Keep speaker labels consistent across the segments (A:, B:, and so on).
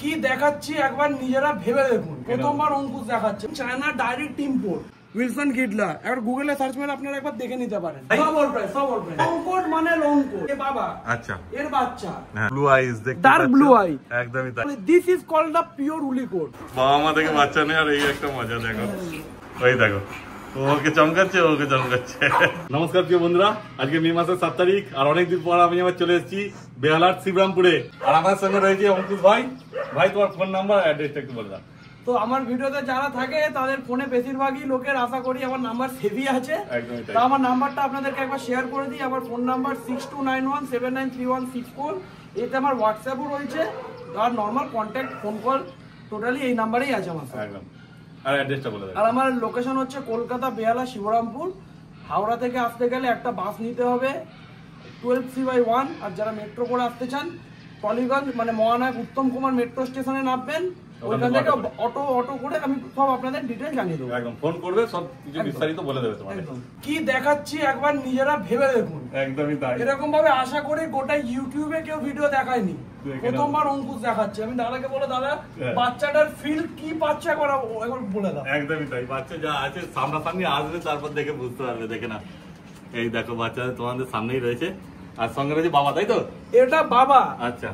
A: কি দেখাচ্ছি একবার নিজেরা ভেবে দেখুন। প্রথমবার অঙ্কুশ দেখাচ্ছে চায়না ডাইরেক্ট ইম্পোর্ট উইলসন গিডলার। একবার গুগলে সার্চ করে আপনারা একবার দেখে নিতে পারেন। লংকোট মানে লংকোট এ বাবা, আচ্ছা এর বাচ্চা
B: ব্লু আইজ দেখতে
A: ডার্ক ব্লু আই
B: একদমই তাই।
A: This is called the pure উলিকোট।
B: বাবা মা থেকে বাচ্চা নেই আর এই একটা মজা দেখো, ওই দেখো ওকে চমকাচ্ছে ওকে চমকাচ্ছে। নমস্কার প্রিয় বন্ধুরা, আজকে মে মাসের 7 তারিখ আর অনেকদিন পর আমি আবার চলে এসেছি বেহালার শিবরামপুরে। আর আমার সঙ্গে রয়েছে অঙ্কুশ ভাই। ভাই তোমার ফোন নাম্বার অ্যাড্রেসটা একটু বলে দাও।
A: তো আমার ভিডিওতে যারা থাকে তাদের ফোনে বেশিরভাগই লোকের আশা করি আমার নাম্বার সেভই আছে। তো আমার নাম্বারটা আপনাদেরকে একবার শেয়ার করে দিই। আমার ফোন নাম্বার 6291793164। এতে আমার হোয়াটসঅ্যাপও রয়েছে আর normal contact phone call totally এই নাম্বারেই আছে আমার।
B: একদম। আর অ্যাড্রেসটা বলে দাও।
A: আর আমার লোকেশন হচ্ছে কলকাতা বেহালা শিবরামপুর। হাওড়া থেকে আসতে গেলে একটা বাস নিতে হবে 12C/1। আর যারা মেট্রো করে আসতে চান টলিগঞ্জ মানে মহানায়ক উত্তম কুমার মেট্রো স্টেশনে নামবেন, ওইখান থেকে অটো করে আমি সব আপনাদের ডিটেইল জানিয়ে দেবো।
B: একদম ফোন করবে, সব কিছু বিস্তারিত বলে দেবে তোমাদের।
A: কি দেখাচ্ছি একবার নিজেরা ভেবে দেখুন।
B: একদমই তাই।
A: এরকম ভাবে আশা করি গোটা ইউটিউবে কেউ ভিডিও দেখায়নি, প্রথমবার অঙ্কুশ দেখাচ্ছে। আমি দাদাকে বলে দাদা বাচ্চাটার ফিল কি পাচ্ছে একবার বলে দাও।
B: একদমই তাই, বাচ্চা যা আছে সামনাসামনি আসবে তারপর দেখে বুঝতে পারবে। দেখে না, এই দেখো বাচ্চা তোমাদের সামনেই রয়েছে আর সঙ্গে রয়েছে বাবা, তাই তো?
A: এটা বাবা।
B: আচ্ছা,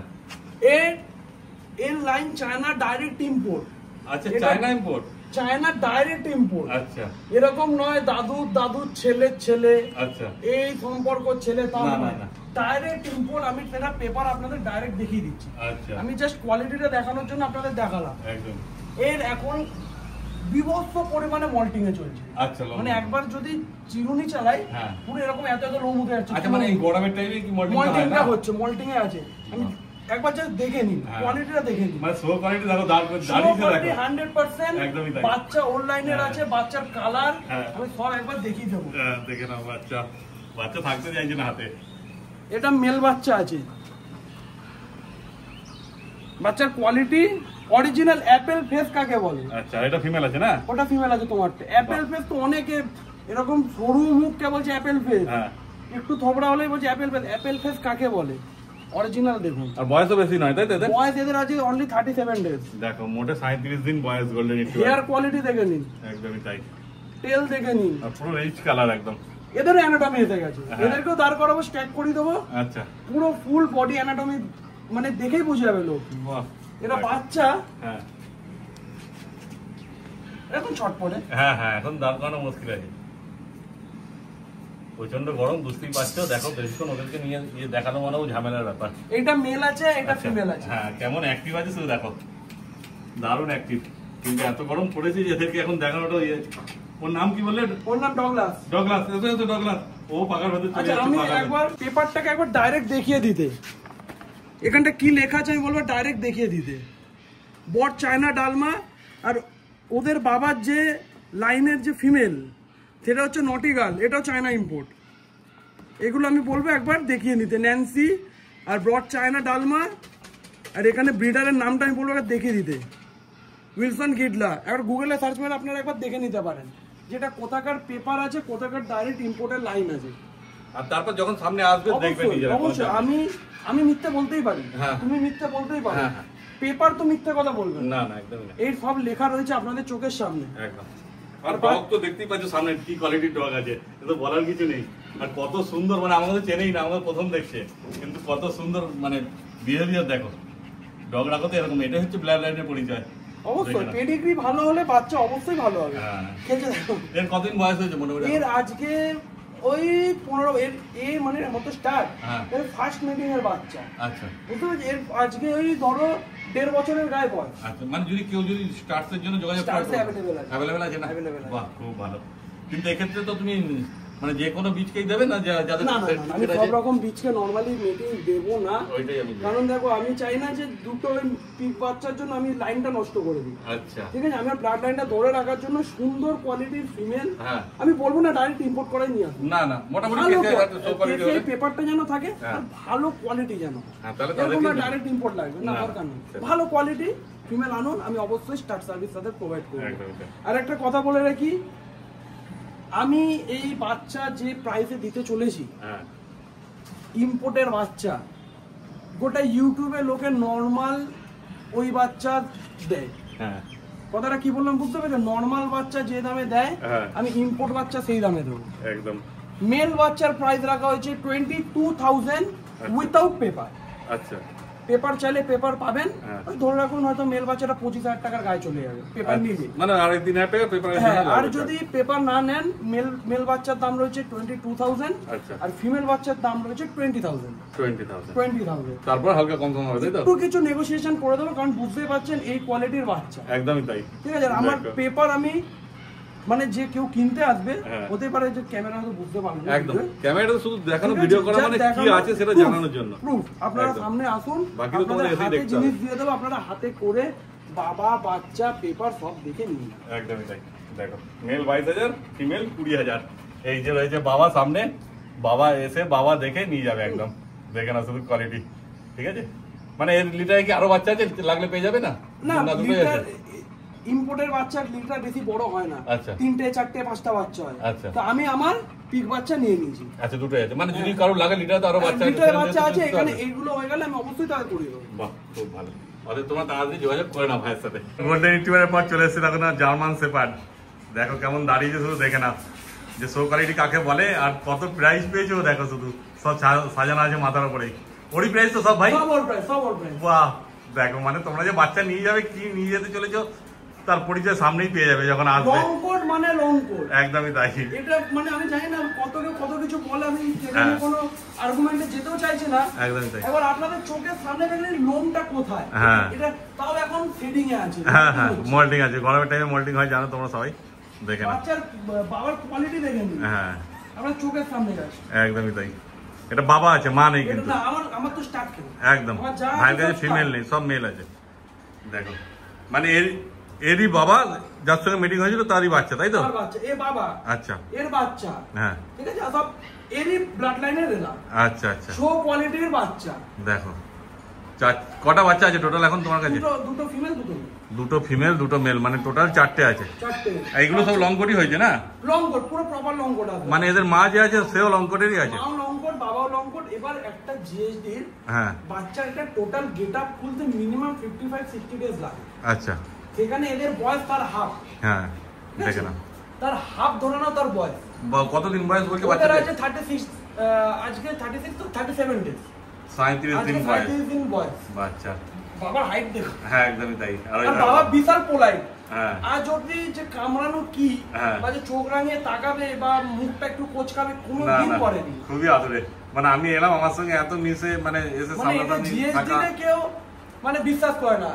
A: এর লাইন চায়না ডাইরেক্ট ইম্পোর্ট।
B: আচ্ছা, China import,
A: China direct import.
B: আচ্ছা,
A: এরকম নয় দাদুর ছেলের ছেলে,
B: আচ্ছা
A: এই সম্পর্ক ছেলে তা
B: না
A: নয়,
B: না,
A: ডাইরেক্ট ইম্পোর্ট। আমি সেটা পেপার আপনাদের ডাইরেক্ট দেখিয়ে দিচ্ছি।
B: আচ্ছা,
A: আমি জাস্ট কোয়ালিটিটা দেখানোর জন্য আপনাদের দেখালাম।
B: একদম।
A: এর এখন বিভৎস পরিমাণে মল্টিং এ চলছে।
B: আচ্ছা,
A: মানে একবার যদি চিরুনি চালাই পুরো এরকম এত এত লোম উঠে যাচ্ছে।
B: আচ্ছা, মানে এই গরমের টাইমে কি
A: মল্টিংটা হচ্ছে, মল্টিং এ আছে। আমি একবার জাস্ট দেখে নিন, কোয়ালিটিটা দেখে নিন।
B: মানে শো কোয়ালিটি দেখো, দাঁড়িয়ে দেখো
A: 100%।
B: একদমই তাই।
A: বাচ্চা অনলাইনের আছে, বাচ্চার কালার আমি সব একবার দেখিয়ে দেবো।
B: দেখে নাও, বাচ্চা থাকতে চাইছে না হাতে।
A: এটা মেল বাচ্চা আছে, বাচ্চার কোয়ালিটি অরিজিনাল অ্যাপেল ফেস কাকে বলে।
B: আচ্ছা, এটা ফিমেল আছে না?
A: ওটা ফিমেল আছে তোমারটা। অ্যাপেল ফেস তো অনেকে এরকম সরু মুখকে বলছে অ্যাপেল ফেস, একটু থবড়া হলেই বলছে অ্যাপেল ফেস। অ্যাপেল ফেস কাকে বলে অরিজিনাল দেখুন।
B: আর বয়সও বেশি নয়, তাই তো?
A: বয়স এদের আছে অনলি 37 ডেজ।
B: দেখো মোটে 37 দিন বয়স। গোল্ডেন
A: হেয়ার কোয়ালিটি দেখে নিন,
B: একদমই তাই।
A: টেল দেখে নিন,
B: আর পুরো রিচ কালার একদম।
A: এদের অ্যানাটমি এসে গেছে, এদেরকেও দাঁড় করাবো, স্ট্যাক করে দেবো।
B: আচ্ছা,
A: পুরো ফুল বডি অ্যানাটমি মানে দেখেই বুঝে যাবে লোক।
B: বাহ,
A: এরা বাচ্চা
B: হ্যাঁ
A: এখন ছটপটে।
B: হ্যাঁ হ্যাঁ, এখন দাঁড় করানো মুশকিল আছে, প্রচন্ড গরম বুঝতেই পারছো। দেখো বেশিক্ষণ ওদেরকে নিয়ে দেখানো মানেও ঝামেলার ব্যাপার।
A: এটা মেল আছে, এটা ফিমেল আছে।
B: হ্যাঁ, কেমন অ্যাক্টিভ আছে শুধু দেখো, দারুণ অ্যাক্টিভ। কিন্তু এত গরম পড়েছে যে এদেরকে এখন দেখানোটা ওর নাম কি বললে?
A: ওর নাম ডগলাস।
B: ডগলাস, এসো ডগলাস। ও পাকার ভেতর চলে যাচ্ছে।
A: আমি একবার পেপারটাকে একবার ডাইরেক্ট দেখিয়ে দিতে, এখানটা কি লেখা আছে আমি বলবো ডাইরেক্ট দেখিয়ে দিতে। বট চায়না ডালমা। আর ওদের বাবার যে লাইনের যে ফিমেল সেটা হচ্ছে নটি গার্ল, এটাও চায়না ইম্পোর্ট। এগুলো আমি বলবো একবার দেখিয়ে নিতে। ন্যান্সি আর ব্রড চায়না ডালমা। আর এখানে ব্রিডারের নামটা আমি বলবো দেখিয়ে দিতে, উইলসন গিডলার। একবার গুগলে সার্চ করে আপনারা একবার দেখে নিতে পারেন যেটা কোথাকার পেপার আছে, কোথাকার ডাইরেক্ট ইম্পোর্টের লাইন আছে।
B: আর তারপর যখন সামনে আসবে দেখবেন নিজেরা।
A: অবশ্যই আমি মিথ্যে বলতেই পারি, তুমি মিথ্যে বলতেই পারো, পেপার তো মিথ্যে কথা বলবে
B: না না, একদম না।
A: এই সব লেখা রয়েছে আপনাদের চোখের সামনে।
B: একদম। আর ডগ তো দেখতেই পাচ্ছ সামনে কি কোয়ালিটির ডগ আছে, এটা বলার কিছু নেই। আর কত সুন্দর, মানে আমাদের চেনেই না, আমাদের প্রথম দেখছে, কিন্তু কত সুন্দর মানে বিহেভিয়ার দেখো। ডগ রাখো তো এরকম, এটা হচ্ছে ব্লাড লাইনের পরিচয়।
A: অবশ্যই পেডিগ্রি ভালো হলে বাচ্চা অবশ্যই ভালো হবে।
B: এর কতদিন বয়স হয়েছে মোটামুটি?
A: এর আজকে ওই 15 এর মানে মতো স্টার্ট, এর ফার্স্ট মিটিং এর বাচ্চা।
B: আচ্ছা,
A: বুঝতে পারছি। এর আজকে ওই ধরো 1.5 বছরের গায়ে বয়স।
B: আচ্ছা, মানে যদি কেউ যদি স্টার্টস এর জন্য যোগাযোগ করে, अवेलेबल আছে না? বাহ, খুব ভালো। কিন্তু এক্ষেত্রে তো তুমি মানে যে কোনো বীজকেই দেবে না? যাদের
A: আমি সব রকম বীজকে নরমালি মিটিং দেব না, কারণ দেখো আমি চাই না যে দুটো পিক বাচ্চার জন্য আমি লাইনটা নষ্ট করে দিই।
B: আচ্ছা,
A: ঠিক আছে, আমি ব্লাড লাইনটা ধরে রাখার জন্য সুন্দর কোয়ালিটির ফিমেল আমি বলবো না ডাইরেক্ট ইম্পোর্ট করাই নিয়ে আসবো।
B: না না, মোটামুটি
A: পেপারটা যেন থাকে আর ভালো কোয়ালিটি যেন, এরকম না ডাইরেক্ট ইম্পোর্ট লাগবে না, দরকার নেই। ভালো কোয়ালিটি ফিমেল আনুন, আমি অবশ্যই স্টার্ট সার্ভিস তাদের প্রোভাইড করব। আর একটা কথা বলে রাখি, আমি এই বাচ্চা যে প্রাইসে দিতে চলেছি, ইম্পোর্টের বাচ্চা, গোটা ইউটিউবে লোকে নর্মাল ওই বাচ্চা দেয়।
B: হ্যাঁ
A: কথাটা কি বললাম বুঝতে পেরেছো? নর্মাল বাচ্চা যে দামে দেয় আমি ইম্পোর্ট বাচ্চা সেই দামে দেবো।
B: একদম।
A: মেল বাচ্চার প্রাইস রাখা হয়েছে 22,000 উইথাউট পেপার।
B: আচ্ছা,
A: পেপার চাইলে পেপার পাবেন, ধরে রাখুন হয়তো মেল বাচ্চাটা 25,000 টাকার গায়ে চলে যাবে পেপার নিলে,
B: মানে 3,500 টাকা পেপার।
A: হ্যাঁ, আর যদি পেপার না নেন মেল বাচ্চার দাম রয়েছে 22,000, আর ফিমেল বাচ্চার দাম রয়েছে 20,000।
B: তারপর হালকা কম কম হবে, তাই তো?
A: একটু কিছু নেগোসিয়েশন করে দেবো, কারণ বুঝতেই পারছেন এই কোয়ালিটির বাচ্চা।
B: একদমই তাই,
A: ঠিক আছে। আমার পেপার আমি মানে যে কেউ কিনতে আসবে হতে পারে যে ক্যামেরা হয়তো বুঝতে পারবে না,
B: একদম ক্যামেরাটা শুধু দেখানো, ভিডিও করা মানে কি আছে সেটা জানানোর জন্য।
A: প্রুফ আপনারা সামনে আসুন, আপনাদের হাতে জিনিস দিয়ে দেবো, আপনারা হাতে করে বাবা বাচ্চা পেপার সব দেখে নিন।
B: একদমই তাই। দেখো মেল 22,000, ফিমেল 20,000। এই যে রয়েছে বাবা সামনে, বাবা এসে বাবা দেখে নিয়ে যাবে একদম। দেখে না শুধু কোয়ালিটি, ঠিক আছে? মানে এর লিটারে কি আরো বাচ্চা আছে, লাগলে পেয়ে যাবে না?
A: না, লিটার ইম্পোর্টের বাচ্চার লিটার বেশি বড় হয় না।
B: আচ্ছা,
A: 3টে 4টে 5টা বাচ্চা হয়।
B: আচ্ছা,
A: তো আমি আমার পিক বাচ্চা নিয়ে নিয়েছি।
B: আচ্ছা, দুটোই আছে। মানে যদি কারো লাগে লিটার তো আরো বাচ্চা আছে,
A: লিটার বাচ্চা আছে এখানে, এইগুলো হয়ে গেলে আমি অবশ্যই তাহলে করে দেবো।
B: বাহ, খুব ভালো। আরে তোমরা তাড়াতাড়ি যোগাযোগ করে নাও ভাইয়ের সাথে। গোল্ডেন রিট্রিভারের পর চলে এসেছে দেখো না জার্মান শেপার্ড। দেখো কেমন দাঁড়িয়েছে, শুধু দেখে না যে শো কোয়ালিটি কাকে বলে আর কত প্রাইস পেয়েছে। দেখো শুধু সব সাজানো আছে মাথার উপরে। ওরই প্রাইস তো সব ভাই?
A: সব ওর প্রাইস, সব ওর প্রাইস।
B: বাহ, দেখো মানে তোমরা যে বাচ্চা নিয়ে যাবে, কি নিয়ে যেতে চলেছো তার পরিচয় সামনেই পেয়ে যাবে যখন আসবে।
A: লং কোট মানে লং কোট,
B: একদমই তাই।
A: এটা মানে আমি জানি না কত কিছু বলে, আমি সেখানে কোনো আর্গুমেন্টে যেতেও চাইছি না।
B: একদমই তাই।
A: এবার আপনাদের চোখের সামনে দেখলে লোমটা কোথায়, এটা তাও এখন ফিডিং এ আছে।
B: হ্যাঁ হ্যাঁ, মোল্ডিং আছে, গরমের টাইমে মোল্ডিং হয়, জানো তোমরা সবাই। দেখে না
A: বাচ্চার বাবার কোয়ালিটি দেখেন।
B: হ্যাঁ,
A: আপনার চোখের সামনে আছে।
B: একদমই তাই। এটা বাবা আছে, মা নেই কিন্তু।
A: না, আমার তো স্টার্ট কেন
B: একদম, ভাইয়ের কাছে ফিমেল নেই, সব মেল আছে। দেখো মানে এরই বাবা যার সঙ্গে মিটিং হয়েছিল তারই বাচ্চা, তাই তো?
A: এর বাবা,
B: আচ্ছা,
A: এর বাচ্চা, হ্যাঁ, ঠিক আছে, সব এরই ব্লাড লাইনের এলা।
B: আচ্ছা আচ্ছা,
A: শো কোয়ালিটির বাচ্চা।
B: দেখো কটা বাচ্চা আছে টোটাল এখন তোমার কাছে?
A: দুটো ফিমেল,
B: দুটো ফিমেল, দুটো মেল, মানে টোটাল 4টে আছে।
A: 4টে।
B: এইগুলো সব লং কোটই হয়েছে না?
A: লং কোট, পুরো প্রপার লং কোট আছে।
B: মানে এদের মা যে আছে সেও লং কোটেরই আছে?
A: মাও লং কোট, বাবাও লং কোট। এবার একটা জিএসডি এর বাচ্চার একটা টোটাল গেটআপ খুলতে মিনিমাম 55-60 ডেজ লাগে।
B: আচ্ছা,
A: সেখানে এদের বয়স তার হাফ।
B: হ্যাঁ, দেখে না
A: তার হাফ ধরে নাও তার বয়স।
B: কতদিন বয়স বলতে বাচ্চাদের?
A: আছে 36, আজকে 36 তো 37 ডেজ,
B: 37 দিন বয়স।
A: 37 দিন বয়স
B: বাচ্চা।
A: বাবার হাইট দেখো।
B: হ্যাঁ, একদমই তাই।
A: আর বাবা বিশাল পোলাইট।
B: হ্যাঁ,
A: আর যদি যে কামড়ানো কি বা যে চোখ রাঙিয়ে তাকাবে বা মুখটা একটু কোচকাবে কোনো দিন করেনি।
B: খুবই আদরে। মানে আমি এলাম, আমার সঙ্গে এত মিশে, মানে এসে সামনাসামনি থাকা,
A: কেউ মানে বিশ্বাস করে না।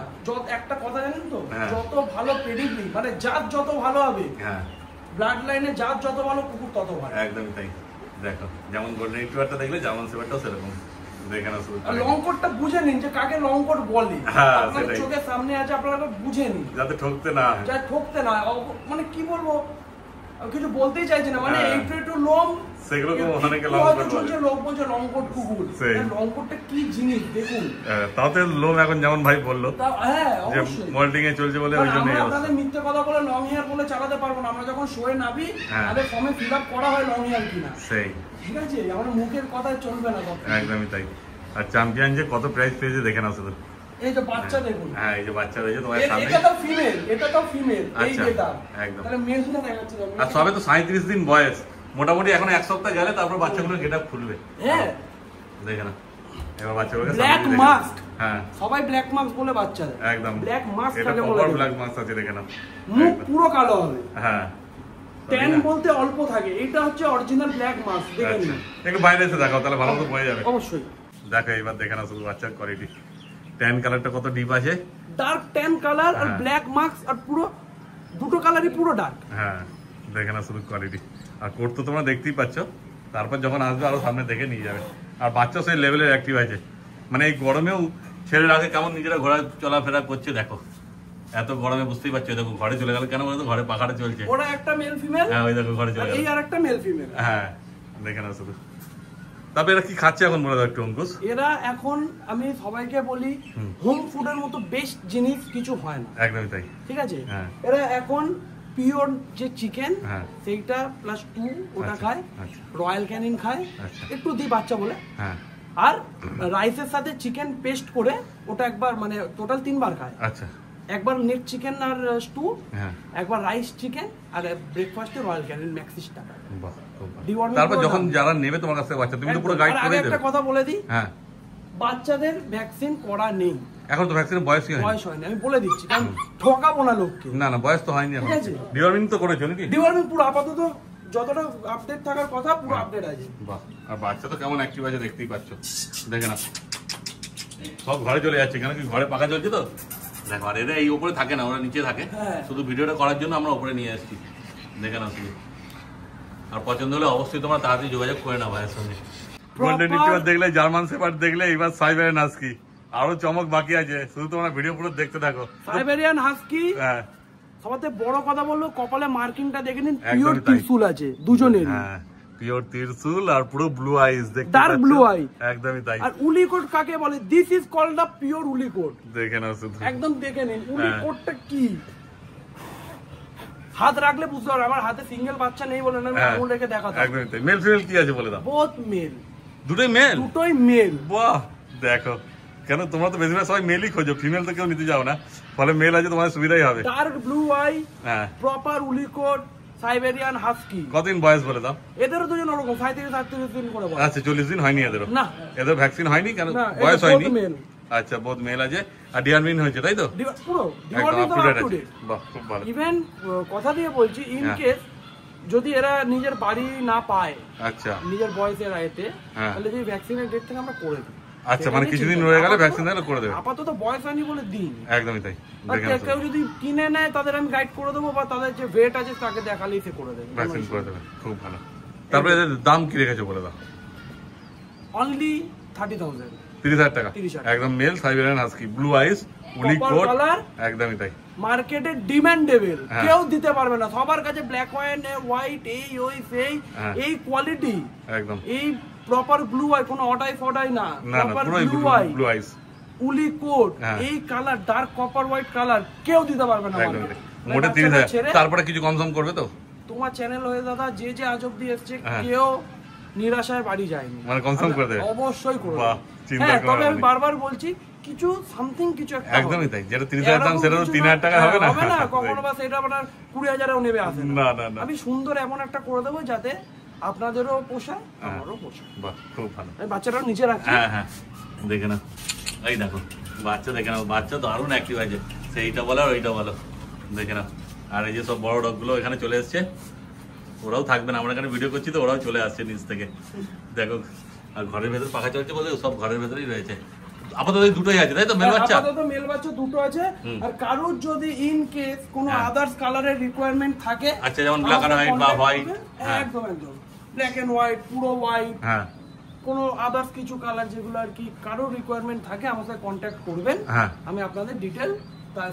A: একটা কথা জানেন তো, যত ভালো পেডিগ্রি মানে জাত যত ভালো হবে, হ্যাঁ, ব্লাড লাইনে জাত যত ভালো, কুকুর তত ভালো।
B: একদমই তাই। দেখো যেমন গোল্ডেন রিট্রিভারটা দেখলে জার্মান শেপার্ডটাও সেরকম। দেখে না শুধু
A: লং কোটটা বুঝে নিন যে কাকে লং কোট বলে। আপনাদের চোখের সামনে আছে, আপনারা বুঝে নিন
B: যাতে ঠকতে না হয়।
A: যাতে ঠকতে না, মানে কি বলবো, কিছু বলতেই চাইছি না। মানে একটু লোম
B: সেগুলো তো অনেকে লং কোট বলে।
A: লোক বলছে লং কোট কুকুর। লং কোটটা কি জিনিস দেখুন।
B: তাতে লোম এখন যেমন ভাই বললো,
A: হ্যাঁ,
B: যে মোল্ডিং এ চলছে বলে ওই জন্য
A: আপনাদের মিথ্যে কথা বলে লং হেয়ার বলে চালাতে পারবো না। আমরা যখন শোয়ে নাবি আমাদের ফর্মে ফিল আপ করা হয় লং হেয়ার কিনা, সেই ঠিক আছে। আমার মুখের কথায় চলবে না।
B: একদমই তাই। আর চ্যাম্পিয়ন যে কত প্রাইস পেয়েছে দেখে নাও শুধু।
A: এই যে বাচ্চা দেখুন।
B: হ্যাঁ, এই যে বাচ্চা রয়েছে তোমার সামনে।
A: এটা তো ফিমেল, এটা তো ফিমেল। এই যেটা
B: একদম,
A: তাহলে মেলটা দেখাচ্ছি না।
B: আর সবে তো 37 দিন বয়স, মোটামুটি এখন 1 সপ্তাহ গেলে তারপর বাচ্চাগুলো গেটআপ খুলবে। হ্যাঁ, দেখে না এবার বাচ্চাগুলো
A: ব্ল্যাক মাস্ক।
B: হ্যাঁ,
A: সবাই ব্ল্যাক মাস্ক বলে বাচ্চা।
B: একদম
A: ব্ল্যাক মাস্ক
B: এটা প্রপার ব্ল্যাক মাস্ক আছে, দেখে না।
A: মুখ পুরো কালো হবে।
B: হ্যাঁ,
A: ট্যান বলতে অল্প থাকে। এটা হচ্ছে অরিজিনাল ব্ল্যাক মাস্ক। দেখেন না,
B: একটু বাইরে এসে দেখাও তাহলে ভালো মতো বোঝা যাবে।
A: অবশ্যই
B: দেখো এবার দেখে না শুধু বাচ্চার কোয়ালিটি। ট্যান কালারটা কত ডিপ আছে,
A: ডার্ক ট্যান কালার আর ব্ল্যাক মাস্ক, আর পুরো দুটো কালারই পুরো ডার্ক।
B: হ্যাঁ, দেখে না শুধু কোয়ালিটি। আর কোট তো তোমরা দেখতেই পাচ্ছ, তারপর যখন আসবে আরো সামনে দেখে নিয়ে যাবে। আর বাচ্চা সেই লেভেলের অ্যাক্টিভ আছে, মানে এই গরমেও ছেলের আগে কেমন নিজেরা ঘোরা চলাফেরা করছে দেখো। এত গরমে বুঝতেই পারছো, দেখো ঘরে চলে গেল কেন বলতো, ঘরে পাখাটা চলছে।
A: ওরা একটা মেল ফিমেল।
B: হ্যাঁ, ওই দেখো ঘরে চলে গেল।
A: এই আর একটা মেল ফিমেল।
B: হ্যাঁ, দেখে না শুধু। তবে এরা কি খাচ্ছে এখন বলে দাও একটু অঙ্কুশ।
A: এরা এখন আমি সবাইকে বলি, হোম ফুডের মতো বেস্ট জিনিস কিছু হয় না।
B: একদমই তাই,
A: ঠিক আছে। এরা এখন পিওর যে চিকেন সেইটা +2 ওটা খায়, রয়্যাল ক্যানিন খায়, একটু দিই বাচ্চা বলে। আর রাইসের সাথে চিকেন পেস্ট করে ওটা একবার মানে টোটাল 3 বার খায়।
B: আচ্ছা,
A: একবার নেক চিকেন আর স্টু, একবার রাইস চিকেন, আর ব্রেকফাস্টে রয়্যাল ক্যানিন ম্যাক্সিস টাকা।
B: তারপর যখন যারা নেবে তোমার কাছে বাচ্চা, তুমি তো পুরো গাইড করে দেবে।
A: একটা কথা বলে দিই,
B: হ্যাঁ,
A: বাচ্চাদের ভ্যাকসিন করা নেই এখন।
B: তো ভ্যাকসিনের বয়স
A: হয়নি, আমি বলে দিচ্ছি, কারণ ঠকাবো না লোককে।
B: না বয়স তো হয়নি এখন। ডিওয়ার্মিং তো করেছো নাকি?
A: ডিওয়ার্মিং পুরো আপাতত যতটা আপডেট থাকার কথা পুরো আপডেট আছে।
B: বাহ, আর বাচ্চা তো কেমন অ্যাক্টিভ আছে দেখতেই পাচ্ছ। দেখে না, সব ঘরে চলে যাচ্ছে, কেন কি ঘরে পাকা চলছে তো। দেখো, আর এরা এই উপরে থাকে না, ওরা নিচে থাকে। শুধু ভিডিওটা করার জন্য আমরা উপরে নিয়ে আসছি। দেখে না শুধু। আর পছন্দ হলে অবশ্যই তোমরা তাড়াতাড়ি যোগাযোগ করে নাও ভাইয়ের সঙ্গে। গোল্ডেন রিট্রিভার দেখলে, জার্মান শেপার্ড দেখলে, এবার সাইবেরিয়ান হাস্কি, আরো চমক বাকি আছে, শুধু তোমরা ভিডিও পুরো দেখতে থাকো।
A: সাইবেরিয়ান হাস্কি, হ্যাঁ, সবথেকে বড় কথা বললো কপালে মার্কিংটা দেখে নিন, পিওর ত্রিশূল আছে দুজনের।
B: হ্যাঁ, পিওর ত্রিশূল আর পুরো ব্লু আইস, দেখতে
A: ডার্ক ব্লু আই,
B: একদমই তাই।
A: আর উলিকোট কাকে বলে? This is called the pure উলিকোট।
B: দেখে নাও শুধু,
A: একদম দেখে নিন উলিকোটটা কি। হাত রাখলে বুঝতে পারবে। আমার হাতে সিঙ্গেল বাচ্চা নেই বলে না, আমি আঙুল রেখে দেখাতাম।
B: একদমই তাই। মেল ফিমেল কি আছে বলে দাও?
A: Both mail.
B: দুটোই মেল?
A: দুটোই মেল।
B: বাহ, দেখো, কেন তোমরা তো বেশিরভাগ সবাই মেলই খোঁজো, ফিমেল তো কেউ নিতে যাও না, ফলে মেল আছে তোমার সুবিধাই হবে।
A: ডার্ক ব্লু আই, হ্যাঁ, প্রপার উলিকোট, সাইবেরিয়ান হাস্কি।
B: কতদিন বয়স বলে দাও?
A: এদেরও দুজন ওরকম 37-38 দিন করে বয়স।
B: আচ্ছা, 40 দিন হয়নি এদেরও? না, এদের ভ্যাকসিন হয়নি, কেন বয়স হয়নি। আচ্ছা, বহুত মেল আছে, আর ডিওয়ার্মিং হয়েছে তাই তো?
A: পুরো ডিওয়ার্মিং তো আপ টু ডেট।
B: বাহ, খুব ভালো।
A: ইভেন কথা দিয়ে বলছি, ইন কেস যদি এরা নিজের বাড়ি না পায়, আচ্ছা, নিজের বয়সের আয়তে, তাহলে যদি ভ্যাকসিনের ডেট থেকে আমরা করে দিই।
B: আচ্ছা, মানে কিছুদিন রয়ে গেলে ভ্যাকসিন দিলে করে দেবে?
A: আপাতত বয়স হয়নি বলে দিন।
B: একদমই তাই।
A: কেউ যদি কিনে নেয় তাদের আমি গাইড করে দেবো, বা তাদের যে ওয়েট আছে তাকে দেখালেই সে করে দেবে,
B: ভ্যাকসিন করে দেবে। খুব ভালো। তারপরে এদের দাম কি রেখেছো বলে দাও?
A: অনলি 30,000।
B: 30,000 টাকা, একদম মেল সাইবেরিয়ান হাস্কি, ব্লু আইস, উলিকোট, একদমই তাই।
A: মার্কেটে ডিমান্ডেবল, কেউ দিতে পারবে না। সবার কাছে ব্ল্যাক হোয়াইট এই ওই সেই, এই কোয়ালিটি একদম, এই প্রপার ব্লু আই, কোনো অটাই ফটাই না, প্রপার ব্লু আই, ব্লু আইস, উলিকোট, এই colour dark copper white colour কেউ দিতে পারবে না।
B: মোটে 30,000। তারপরে কিছু কনসার্ন করবে তো?
A: তোমার চ্যানেল হয়ে দাদা, যে যে আজ অব্দি এসছে কেউ নিরাশায় বাড়ি যায়নি,
B: মানে কনসার্ন করে দেবে?
A: অবশ্যই করবে। হ্যাঁ, তবে আমি বারবার বলছি, কিছু সামথিং কিছু একটা,
B: একদমই তাই। যেটা 30,000 দাম সেটা তো 3,000 টাকা হবে না,
A: হবে না কখনো, বা সেটা আপনার 20,000এও নেবে আসে না। না, আমি সুন্দর এমন একটা করে দেবো যাতে আপনাদেরও পোষায়, আমারও পোষায়।
B: বাহ, খুব ভালো।
A: আমি বাচ্চাটাও নিচে রাখছি।
B: হ্যাঁ হ্যাঁ, দেখে না, এই দেখো বাচ্চা, দেখে না, বাচ্চা দারুণ অ্যাক্টিভ আছে, সেইটা বলো আর ওইটা বলো, দেখে না। আর এই যে সব বড় ডগগুলো এখানে চলে এসছে, ওরাও থাকবে না, আমরা এখানে ভিডিও করছি তো ওরাও চলে আসছে নিচ থেকে, দেখো। আর ঘরের ভেতর পাখা চলছে বলে সব ঘরের ভেতরেই রয়েছে। আপাতত দুটোই আছে তাই তো? মেল বাচ্চা?
A: আপাতত মেল বাচ্চা দুটো আছে। আর কারোর যদি ইন কেস কোনো আদার্স কালারের রিকোয়ারমেন্ট থাকে,
B: আচ্ছা, যেমন ব্ল্যাক এন্ড হোয়াইট বা হোয়াইট,
A: একদম একদম ব্ল্যাক এন্ড হোয়াইট, পুরো হোয়াইট, হ্যাঁ, কোনো আদার্স কিছু কালার যেগুলো আর কি কারোর রিকোয়ারমেন্ট থাকে, আমার সাথে কন্ট্যাক্ট করবেন, আমি আপনাদের ডিটেল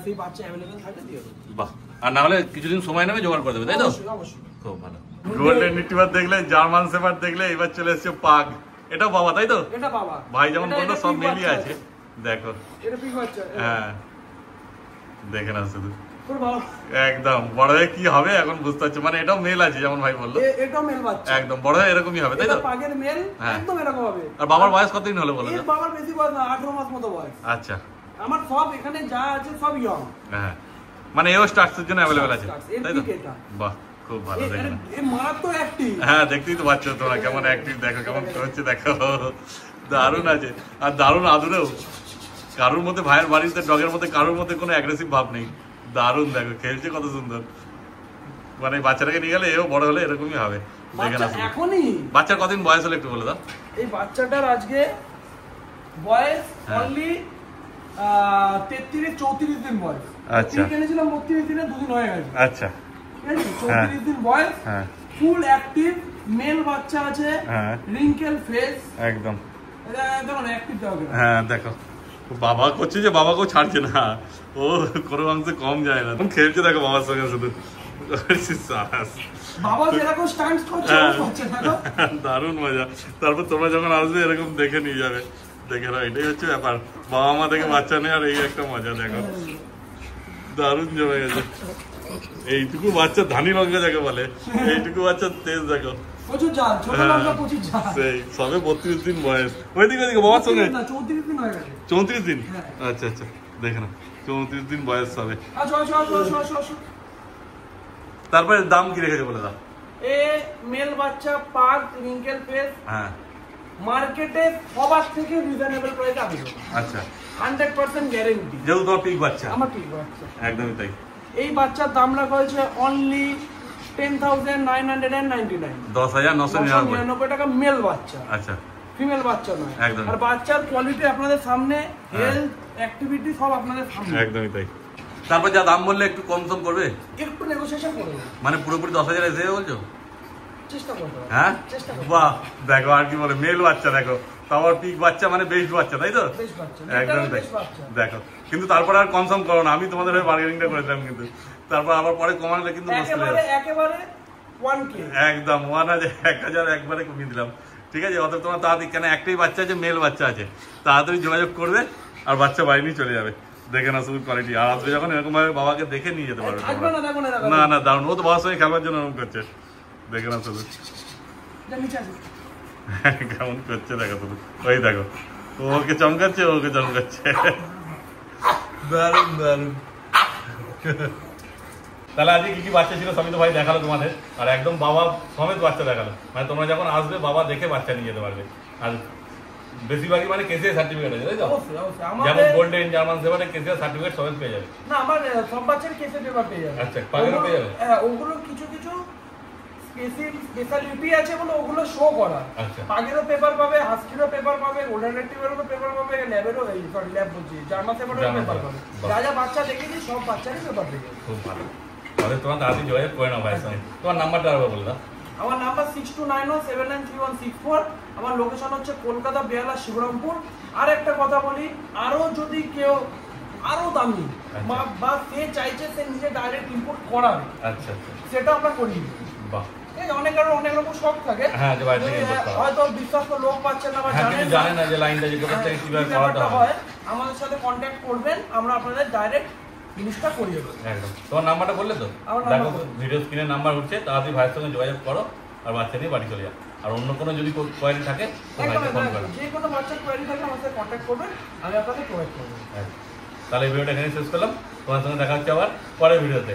A: সেই বাচ্চা অ্যাভেলেবল থাকে দিয়ে দেবো। বাহ, আর না হলে কিছুদিন সময় নেবে জোগাড় করে দেবে তাই তো? অবশ্যই। খুব ভালো। গোল্ডেন রিট্রিভার দেখলে, জার্মান শেপার্ড দেখলে, এবার চলে এসেছে পাগ। এটা বাবা তাই তো? এটা বাবা। ভাই যেমন বললো সব মেলই আছে, দেখো। এটা পিগ বাচ্চা। হ্যাঁ, দেখে না শুধু, একদম বড় হয়ে কি হবে এখন বুঝতে পারছি। মানে এটাও মেল আছে যেমন ভাই বললো, এটাও মেল বাচ্চা, একদম বড় হয়ে এরকমই হবে তাই তো? পাগের মেল একদম এরকম হবে। আর বাবার বয়স কতদিন হলো বলো? এর বাবার বেশি বয়স না, 18 মাস মতো বয়স। আচ্ছা, আমার সব এখানে যা আছে সব ইয়ং। হ্যাঁ, মানে এও স্টার্টসের জন্য अवेलेबल আছে তাই তো? বাহ, খুব ভালো। দেখেন এই মারাত্মক অ্যাক্টিভ। হ্যাঁ, দেখতেই তো পাচ্ছ তোমরা কেমন অ্যাক্টিভ, দেখো কেমন করছে, দেখো দারুণ আছে। আর দারুণ আদরেও, কারোর মধ্যে ভাইয়ের বাড়িতে ডগের মধ্যে কারোর মধ্যে কোনো অ্যাগ্রেসিভ ভাব নেই, দারুণ। দেখো খেলছে কত সুন্দর। মানে বাচ্চাটাকে নিয়ে গেলে এও বড় হলে এরকমই হবে। দেখে না এখনই। বাচ্চার কতদিন বয়স হলো একটু বলে দাও? এই বাচ্চাটার আজকে বয়স অনলি 33-34 দিন বয়স। আচ্ছা, কিনেছিলাম 32 দিনে, 2 দিন হয়ে গেছে। আচ্ছা, 34 দিন বয়স, ফুল অ্যাক্টিভ মেল বাচ্চা আছে, রিঙ্কেল ফেস, একদম একদম অ্যাক্টিভ হবে। হ্যাঁ, দেখো বাবা করছে যে বাবাকেও ছাড়ছে না, ও কোনো অংশে কম যায় না, খেলছে দেখো বাবার সঙ্গে শুধু। বাবা যেরকম স্টান্টস করছে দারুণ মজা। তারপর তোমরা যখন আসবে এরকম দেখে নিয়ে যাবে, দেখে না, এটাই হচ্ছে ব্যাপার, বাবা মা থেকে বাচ্চা নেই, আর এই একটা মজা দেখো, দারুণ জমে গেছে। এইটুকু বাচ্চা ধানি লঙ্কা যাকে বলে, এইটুকু বাচ্চা তেজ দেখো। প্রচুর জাল, ছোট লঙ্কা প্রচুর জাল।
B: সেই সবে 32 দিন বয়স। ওইদিকে বাবার সঙ্গে
A: না 34 দিন হয়ে গেছে।
B: 34 দিন?
A: হ্যাঁ।
B: আচ্ছা আচ্ছা, দেখে না 34 দিন বয়স সবে।
A: আসো।
B: তারপরে দাম কি রেখেছে বলে দাও।
A: এ মেল বাচ্চা পার রিঙ্কেল ফেস,
B: হ্যাঁ
A: মার্কেটে সবার থেকে রিজনেবল প্রাইসে আমি দেবো।
B: আচ্ছা
A: 100% গ্যারান্টি।
B: যেহেতু তোমার পিক বাচ্চা।
A: আমার পিক বাচ্চা।
B: একদমই তাই।
A: এই বাচ্চার দাম রাখা হয়েছে অনলি 10,999
B: 10,999
A: টাকা মেল বাচ্চা।
B: আচ্ছা
A: ফিমেল বাচ্চা নয়।
B: একদম।
A: আর বাচ্চার কোয়ালিটি আপনাদের সামনে, হেলথ অ্যাক্টিভিটি সব আপনাদের সামনে।
B: একদমই তাই। তারপর যা দাম বললে একটু কম সম করবে?
A: একটু নেগোসিয়েশন করব।
B: মানে পুরোপুরি 10,000 এসে বলছো?
A: চেষ্টা করব।
B: হ্যাঁ
A: চেষ্টা করব।
B: বাহ, দেখো আর কি বলে, মেল বাচ্চা দেখো, তারপর পিক বাচ্চা মানে বেস্ট বাচ্চা, তাই তো?
A: বেশ বাচ্চা।
B: একদমই তাই।
A: বেশ বাচ্চা।
B: দেখো কিন্তু তারপর আর কনসাম করো না, আমি তোমাদের হয়ে বার্গেনিংটা করেছিলাম কিন্তু তারপর আবার পরে কমালে কিন্তু মুশকিল হয়ে যাবে।
A: একেবারে 1k
B: একদম 1,000 একবারে কমিয়ে দিলাম। ঠিক আছে, অত তোমার তাড়াতাড়ি, কেন একটাই বাচ্চা আছে, মেল বাচ্চা আছে, তাড়াতাড়ি যোগাযোগ করবে আর বাচ্চা বাইরে নিয়ে চলে যাবে। দেখে না শুধু কোয়ালিটি, আর আসবে যখন এরকম ভাবে বাবাকে দেখে নিয়ে যেতে পারবে। না না দারুণ, ও তো বাবার সঙ্গে খেলবার জন্য এরকম করছে, দেখে না শুধু কেমন করছে দেখো শুধু, ওই দেখো ওকে চমকাচ্ছে, ওকে চমকাচ্ছে। দারুণ দারুণ। তাহলে আজকে কি কি বাচ্চা ছিল সবই তো ভাই দেখালো তোমাদের, আর একদম বাবা সমেত বাচ্চা দেখালো, মানে তোমরা যখন আসবে বাবা দেখে বাচ্চা নিয়ে যেতে পারবে। আর বেশিরভাগই মানে কেসিআর সার্টিফিকেট আছে, তাই তো? যেমন গোল্ডেন জার্মান শেফার্ডের কেসিআর সার্টিফিকেট সমেত পেয়ে যাবে।
A: না আমার সব বাচ্চার কেসিআর পেপার পেয়ে যাবে।
B: আচ্ছা পাগেরও পেয়ে যাবে।
A: হ্যাঁ ওগুলো কিছু স্পেশালিটি আছে বলে ওগুলো শো করা।
B: আচ্ছা
A: পাগেরও পেপার পাবে, হাস্কিরও পেপার পাবে, গোল্ডেন রেট্রিভারেরও পেপার পাবে, ল্যাবেরও ল্যাব বলছি জার্মান শেফার্ডেরও পেপার পাবে। যা যা বাচ্চা দেখেছি সব বাচ্চারই পেপার পেয়ে যাবে।
B: খুব ভালো। তাহলে তোমার তাড়াতাড়ি যোগাযোগ করে নাও ভাইয়ের সঙ্গে। তোমার নাম্বারটা আবার বলে দাও।
A: আমার নাম্বার 6291793164। আমার লোকেশন হচ্ছে কলকাতা বেহালা শিবরামপুর। আর একটা কথা বলি, আরো যদি কেউ আরো দামি বা সে চাইছে সে নিজে ডাইরেক্ট ইম্পোর্ট করাবে,
B: আচ্ছা আচ্ছা,
A: সেটা আমরা করি। বাহ, অনেক রকম শখ থাকে, হয়তো বিশ্বস্ত লোক পাচ্ছেন না বা জানেন না যে লাইনটা কিভাবে হয়, আমাদের সাথে কন্ট্যাক্ট করবেন, আমরা আপনাদের ডাইরেক্ট জিনিসটা করিয়ে দেবো। একদম। তোমার নাম্বারটা বললে তো? দেখো ভিডিও স্ক্রিনে নাম্বার উঠছে, তাড়াতাড়ি ভাইয়ের সঙ্গে যোগাযোগ করো আর বাচ্চা নিয়ে বাড়ি চলে যাও। আর অন্য কোনো যদি কোয়ারি থাকে যে কোনো বাচ্চার কোয়ারি থাকে আমার সাথে কন্ট্যাক্ট করবেন, আমি আপনাদের প্রোভাইড করবো। তাহলে এই ভিডিওটা এখানে শেষ করলাম, তোমার সঙ্গে দেখা হচ্ছে আবার পরের ভিডিওতে।